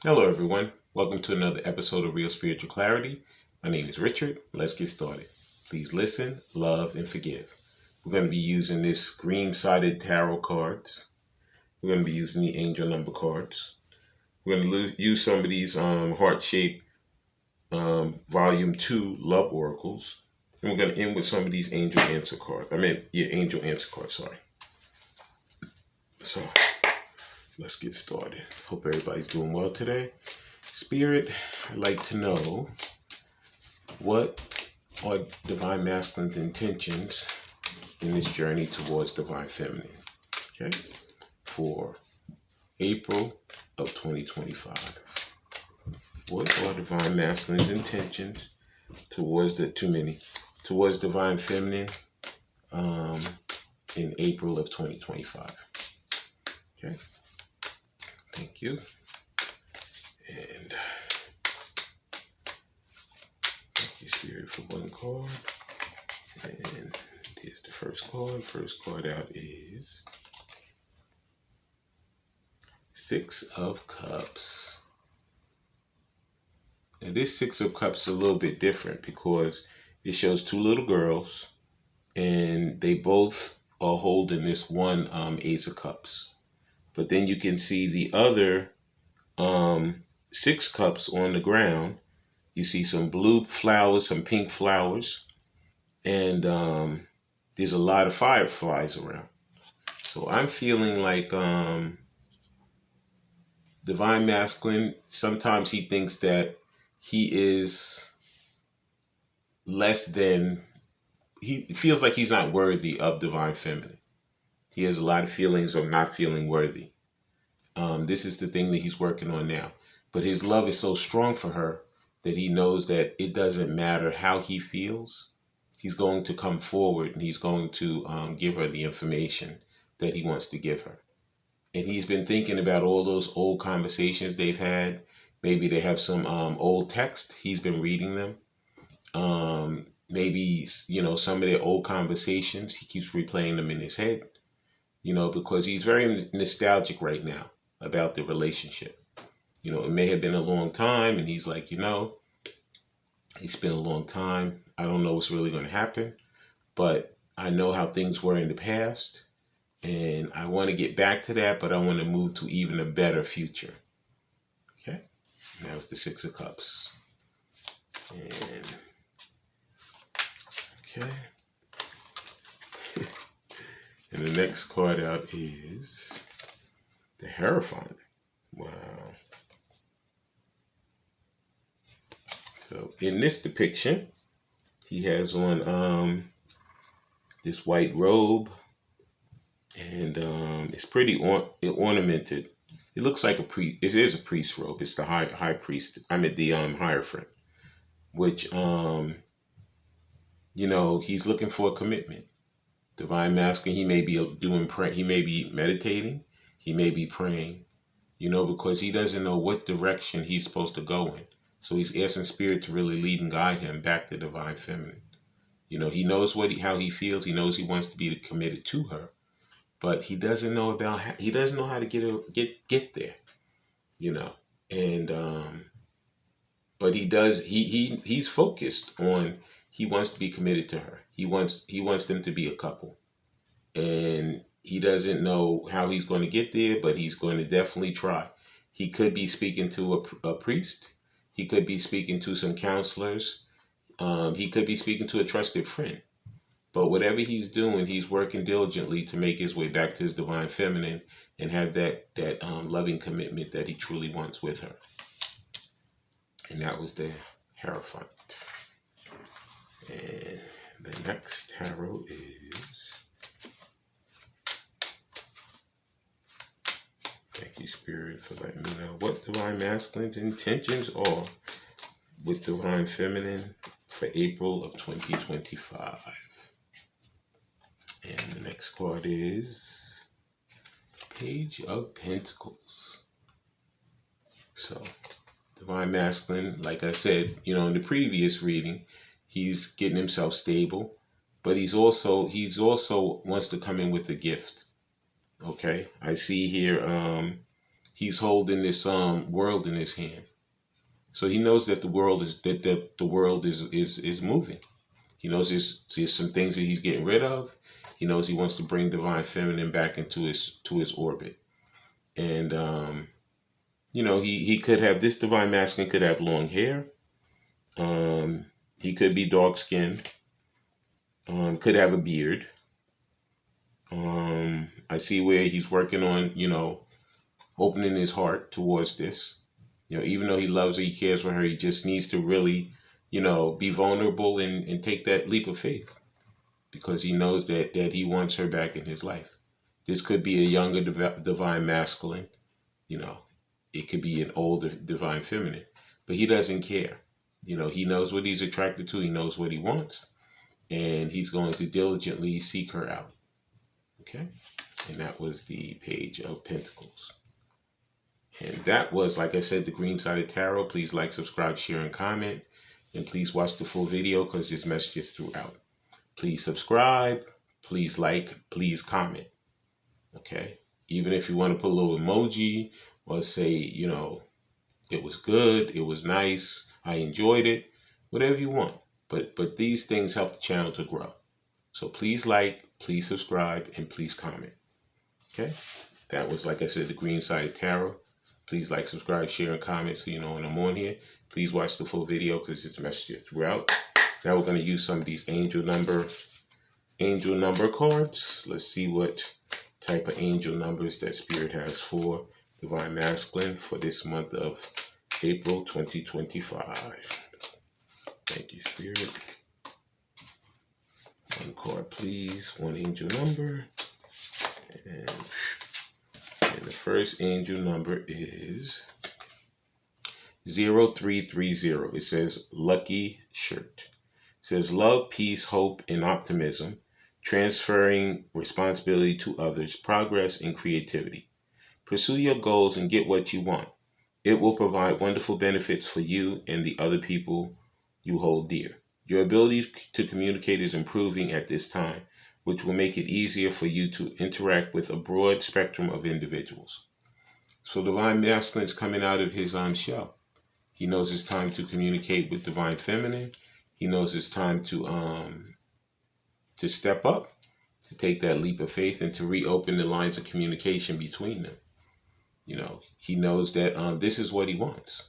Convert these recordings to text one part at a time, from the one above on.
Hello, everyone. Welcome to another episode of Real Spiritual Clarity. My name is Richard. Let's get started. Please listen, love, and forgive. We're going to be using this green-sided tarot cards. We're going to be using the angel number cards. We're going to use some of these heart-shaped volume 2 love oracles. And we're going to end with some of these angel answer cards. Angel answer cards, sorry. So, let's get started. Hope everybody's doing well today. Spirit, I'd like to know, what are Divine Masculine's intentions in this journey towards Divine Feminine? Okay, for April of 2025. What are Divine Masculine's intentions towards towards Divine Feminine in April of 2025? Okay, thank you. And thank you, Spirit, for one card. And here's the first card. First card out is Six of Cups. Now this Six of Cups is a little bit different because it shows two little girls and they both are holding this one Ace of Cups. But then you can see the other Six Cups on the ground. You see some blue flowers, some pink flowers, and there's a lot of fireflies around. So I'm feeling like Divine Masculine, sometimes he thinks that he is less than, he feels like he's not worthy of Divine Feminine. He has a lot of feelings of not feeling worthy. This is the thing that he's working on now. But his love is so strong for her that he knows that it doesn't matter how he feels. He's going to come forward and he's going to give her the information that he wants to give her. And he's been thinking about all those old conversations they've had. Maybe they have some old text. He's been reading them. Maybe, some of their old conversations, he keeps replaying them in his head, because he's very nostalgic right now about the relationship. It may have been a long time, and he's like, it's been a long time. I don't know what's really going to happen, but I know how things were in the past, and I want to get back to that, but I want to move to even a better future. Okay? And that was the Six of Cups. And, okay. And the next card out is the Hierophant. Wow. So in this depiction, he has on this white robe, and it's pretty ornamented. It looks like a priest. It is a priest robe. It's the high priest. The Hierophant, which he's looking for a commitment. Divine Masculine. He may be He may be meditating. He may be praying. Because he doesn't know what direction he's supposed to go in. So he's asking Spirit to really lead and guide him back to Divine Feminine. He knows how he feels. He knows he wants to be committed to her, but he doesn't know how to get there. And but he does. He's focused on. He wants to be committed to her. He wants them to be a couple, and he doesn't know how he's going to get there, but he's going to definitely try. He could be speaking to a priest. He could be speaking to some counselors. He could be speaking to a trusted friend. But whatever he's doing, he's working diligently to make his way back to his Divine Feminine and have that loving commitment that he truly wants with her. And that was the Hierophant. And the next tarot is... Thank you, Spirit, for letting me know what Divine Masculine's intentions are with Divine Feminine for April of 2025. And the next card is Page of Pentacles. So, Divine Masculine, like I said, in the previous reading, he's getting himself stable, but he's also wants to come in with a gift. Okay, I see here he's holding this world in his hand. So he knows that the world is moving. He knows there's some things that he's getting rid of. He knows he wants to bring divine feminine back into his orbit. And he could have this divine masculine could have long hair. He could be dark skinned. Could have a beard. I see where he's working on, opening his heart towards this. Even though he loves her, he cares for her, he just needs to really, be vulnerable and take that leap of faith, because he knows that he wants her back in his life. This could be a younger divine masculine, it could be an older divine feminine, but he doesn't care. He knows what he's attracted to, he knows what he wants, and he's going to diligently seek her out. Okay? And that was the Page of Pentacles. And that was, like I said, the Green-Sided Tarot. Please like, subscribe, share, and comment. And please watch the full video because there's messages throughout. Please subscribe. Please like. Please comment. Okay? Even if you want to put a little emoji or say, it was good, it was nice, I enjoyed it, whatever you want. But these things help the channel to grow. So please like, please subscribe, and please comment. Okay? That was, like I said, the Green-Sided Tarot. Please like, subscribe, share, and comment so you know when I'm on here. Please watch the full video because it's messages throughout. Now we're going to use some of these angel number cards. Let's see what type of angel numbers that Spirit has for Divine Masculine for this month of April 2025. Thank you, Spirit. One card, please. One angel number. And the first angel number is 0330. It says lucky shirt. It says love, peace, hope, and optimism, transferring responsibility to others, progress, and creativity. Pursue your goals and get what you want. It will provide wonderful benefits for you and the other people you hold dear. Your ability to communicate is improving at this time, which will make it easier for you to interact with a broad spectrum of individuals. So Divine Masculine is coming out of his shell. He knows it's time to communicate with Divine Feminine. He knows it's time to step up, to take that leap of faith, and to reopen the lines of communication between them. He knows that this is what he wants.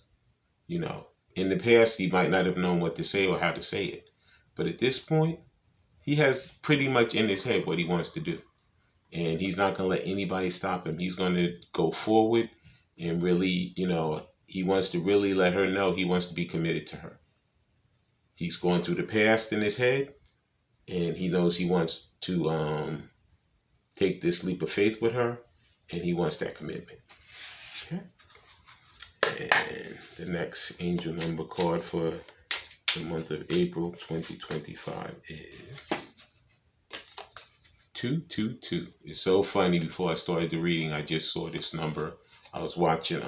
In the past, he might not have known what to say or how to say it. But at this point, he has pretty much in his head what he wants to do. And he's not going to let anybody stop him. He's going to go forward and really, he wants to really let her know he wants to be committed to her. He's going through the past in his head, and he knows he wants to take this leap of faith with her, and he wants that commitment. Okay. And the next angel number card for the month of April 2025 is 222. It's so funny. Before I started the reading, I just saw this number. I was watching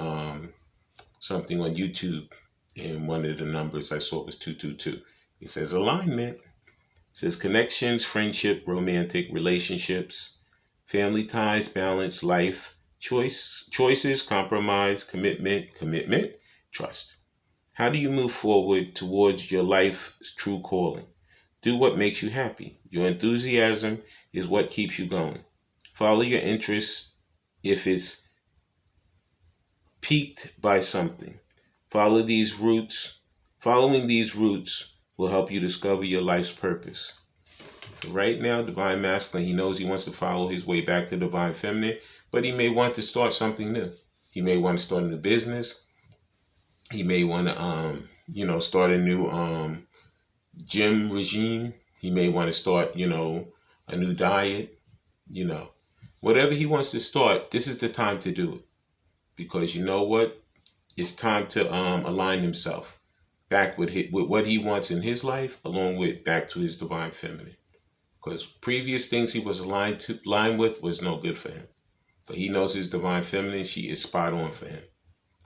something on YouTube, and one of the numbers I saw was 222. It says alignment. It says connections, friendship, romantic relationships, family ties, balance, life, choices, compromise, commitment, trust. How do you move forward towards your life's true calling? Do what makes you happy. Your enthusiasm is what keeps you going. Follow your interests if it's piqued by something. Following these roots will help you discover your life's purpose. So right now, Divine Masculine, he knows he wants to follow his way back to Divine Feminine, but he may want to start something new. He may want to start a new business. He may want to, start a new gym regime. He may want to start, a new diet. Whatever he wants to start, this is the time to do it. Because you know what? It's time to align himself back with what he wants in his life, along with back to his Divine Feminine. Because previous things he was aligned with was no good for him. But he knows his Divine Feminine, she is spot on for him.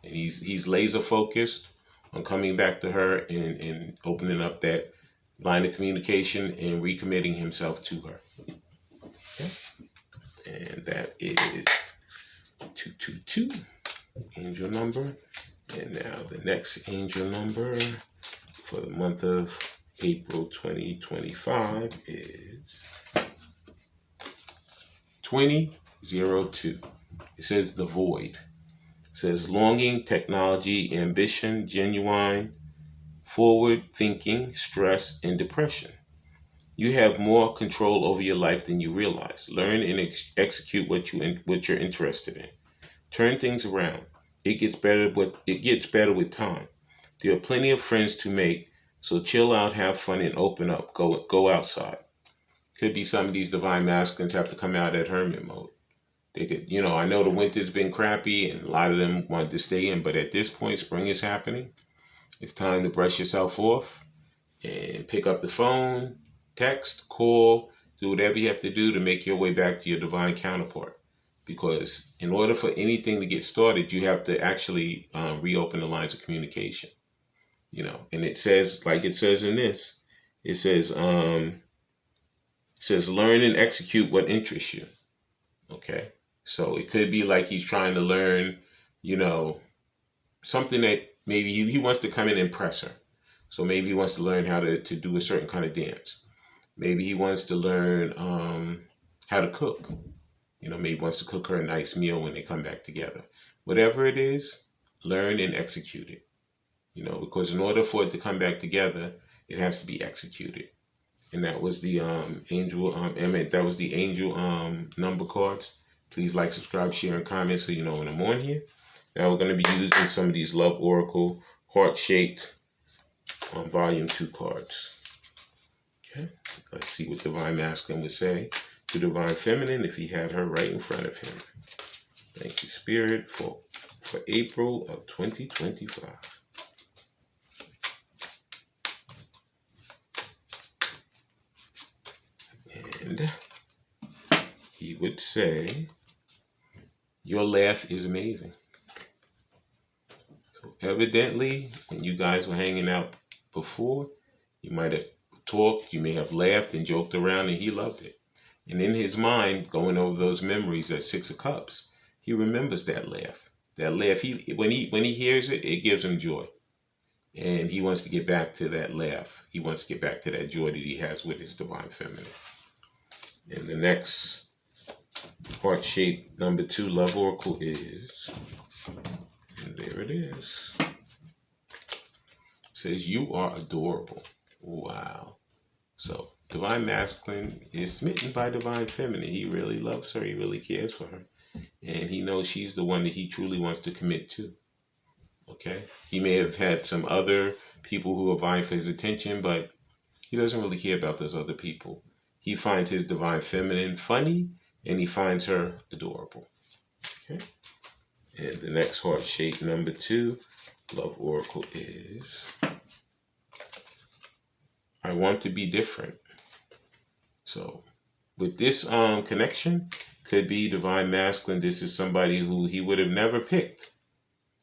And he's laser focused on coming back to her and opening up that line of communication and recommitting himself to her. Okay? And that is 222. angel number. And now the next angel number for the month of April 2025 is 2002. It says the void. It says longing, technology, ambition, genuine, forward thinking, stress, and depression. You have more control over your life than you realize. Learn and execute what you're interested in. Turn things around. It gets better with time. There are plenty of friends to make, so chill out, have fun, and open up. Go outside. Could be some of these divine masculines have to come out at hermit mode. They could, I know the winter's been crappy and a lot of them want to stay in, but at this point, spring is happening. It's time to brush yourself off and pick up the phone, text, call, do whatever you have to do to make your way back to your divine counterpart. Because in order for anything to get started, you have to actually reopen the lines of communication. And it says, like it says in this, it says, learn and execute what interests you. Okay. So it could be like he's trying to learn, you know, something that maybe he wants to come in and impress her. So maybe he wants to learn how to do a certain kind of dance. Maybe he wants to learn how to cook. Maybe he wants to cook her a nice meal when they come back together. Whatever it is, learn and execute it. Because in order for it to come back together, it has to be executed. And that was the angel. That was the angel number cards. Please like, subscribe, share, and comment so you know when I'm on here. Now we're going to be using some of these Love Oracle heart-shaped volume 2 cards. Okay, let's see what Divine Masculine would say to Divine Feminine if he had her right in front of him. Thank you, Spirit, for April of 2025. And he would say, your laugh is amazing. So evidently, when you guys were hanging out before, you might have talked, you may have laughed and joked around, and he loved it. And in his mind, going over those memories at 6 of Cups, he remembers that laugh. That laugh, when he hears it, it gives him joy. And he wants to get back to that laugh. He wants to get back to that joy that he has with his Divine Feminine. And the next heart-shaped number 2 Love Oracle is, and there it is. It says, you are adorable. Wow. So, Divine Masculine is smitten by Divine Feminine. He really loves her. He really cares for her. And he knows she's the one that he truly wants to commit to. Okay? He may have had some other people who are vying for his attention, but he doesn't really care about those other people. He finds his Divine Feminine funny, and he finds her adorable. Okay? And the next heart-shaped number 2 Love Oracle is, I want to be different. So with this connection, could be Divine Masculine. This is somebody who he would have never picked.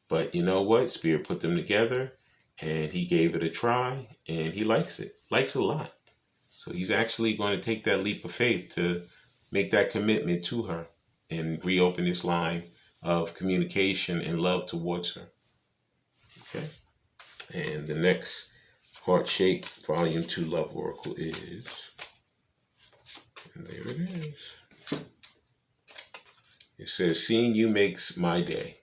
But you know what? Spirit put them together, and he gave it a try, and he likes it. Likes it a lot. So he's actually going to take that leap of faith to make that commitment to her and reopen this line of communication and love towards her. Okay? And the next heart-shaped volume 2 Love Oracle is, and there it is. It says, seeing you makes my day.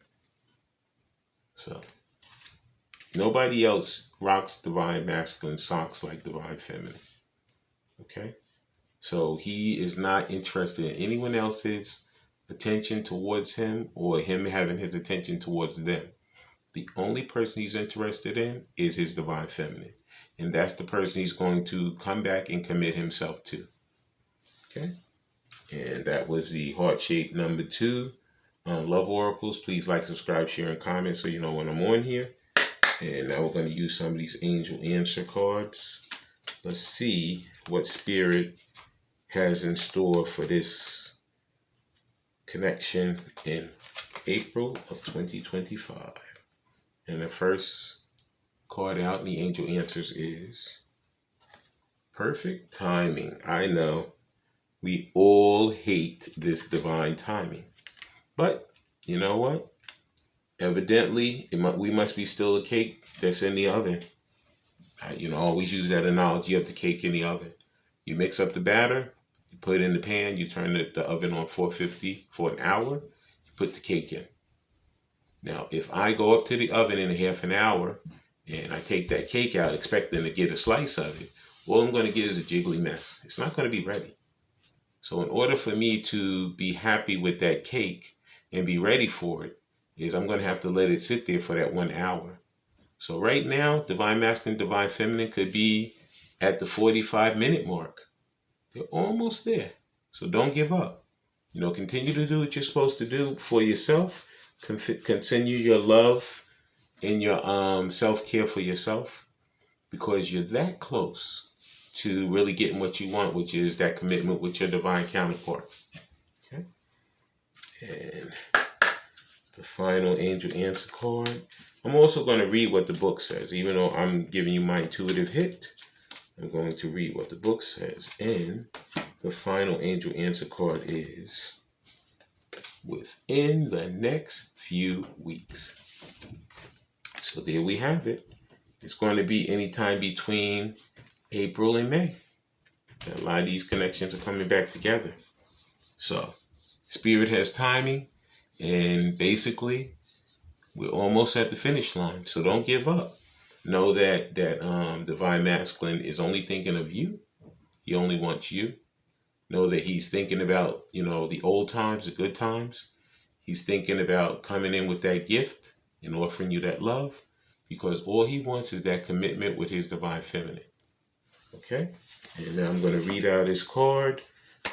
So nobody else rocks Divine Masculine socks like Divine Feminine. Okay? So he is not interested in anyone else's attention towards him or him having his attention towards them. The only person he's interested in is his Divine Feminine. And that's the person he's going to come back and commit himself to. Okay? And that was the heart-shaped number 2 Love Oracles. Please like, subscribe, share, and comment so you know when I'm on here. And now we're going to use some of these angel answer cards. Let's see what Spirit has in store for this connection in April of 2025. And the first card out in the angel answers is perfect timing. I know we all hate this divine timing. But you know what? Evidently, we must be still a cake that's in the oven. I always use that analogy of the cake in the oven. You mix up the batter, you put it in the pan, you turn the oven on 450 for an hour, you put the cake in. Now, if I go up to the oven in a half an hour and I take that cake out expecting to get a slice of it, all I'm going to get is a jiggly mess. It's not going to be ready. So in order for me to be happy with that cake and be ready for it, is I'm going to have to let it sit there for that 1 hour. So right now, Divine Masculine, Divine Feminine could be at the 45-minute mark. They're almost there. So don't give up. Continue to do what you're supposed to do for yourself. Continue your love and your self-care for yourself, because you're that close to really getting what you want, which is that commitment with your divine counterpart. Okay? And the final angel answer card. I'm also going to read what the book says. Even though I'm giving you my intuitive hit, I'm going to read what the book says. And the final angel answer card is within the next few weeks. So there we have it. It's going to be any time between April and May. A lot of these connections are coming back together. So Spirit has timing, and basically we're almost at the finish line. So don't give up. Know that Divine Masculine is only thinking of you. He only wants you. Know that he's thinking about, the old times, the good times. He's thinking about coming in with that gift and offering you that love, because all he wants is that commitment with his Divine Feminine. Okay? And now I'm going to read out his card.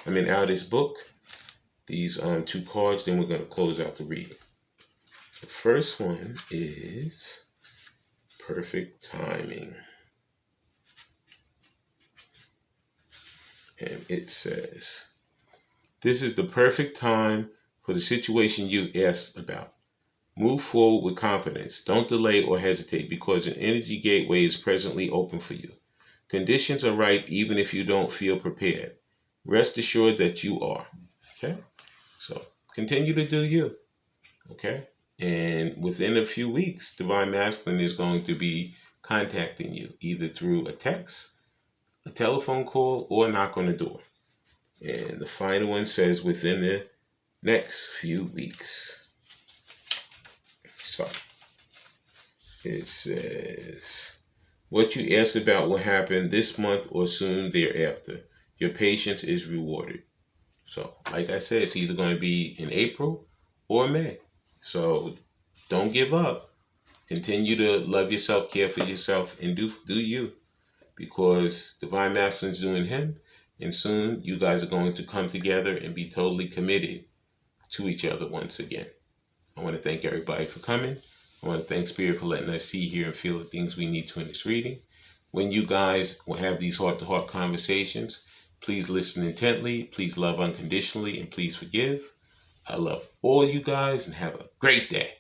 Out his book. These 2 cards, then we're going to close out the reading. The first one is Perfect Timing. And it says, this is the perfect time for the situation you asked about. Move forward with confidence. Don't delay or hesitate, because an energy gateway is presently open for you. Conditions are right even if you don't feel prepared. Rest assured that you are. Okay? So continue to do you. Okay? And within a few weeks, Divine Masculine is going to be contacting you, either through a text, a telephone call, or a knock on the door. And the final one says within the next few weeks. So it says, what you asked about will happen this month or soon thereafter. Your patience is rewarded. So, like I said, it's either going to be in April or May. So don't give up. Continue to love yourself, care for yourself, and do you. Because Divine Masculine's doing him, and soon you guys are going to come together and be totally committed to each other once again. I want to thank everybody for coming. I want to thank Spirit for letting us see, hear, and feel the things we need to in this reading. When you guys will have these heart-to-heart conversations, please listen intently, please love unconditionally, and please forgive. I love all you guys, and have a great day.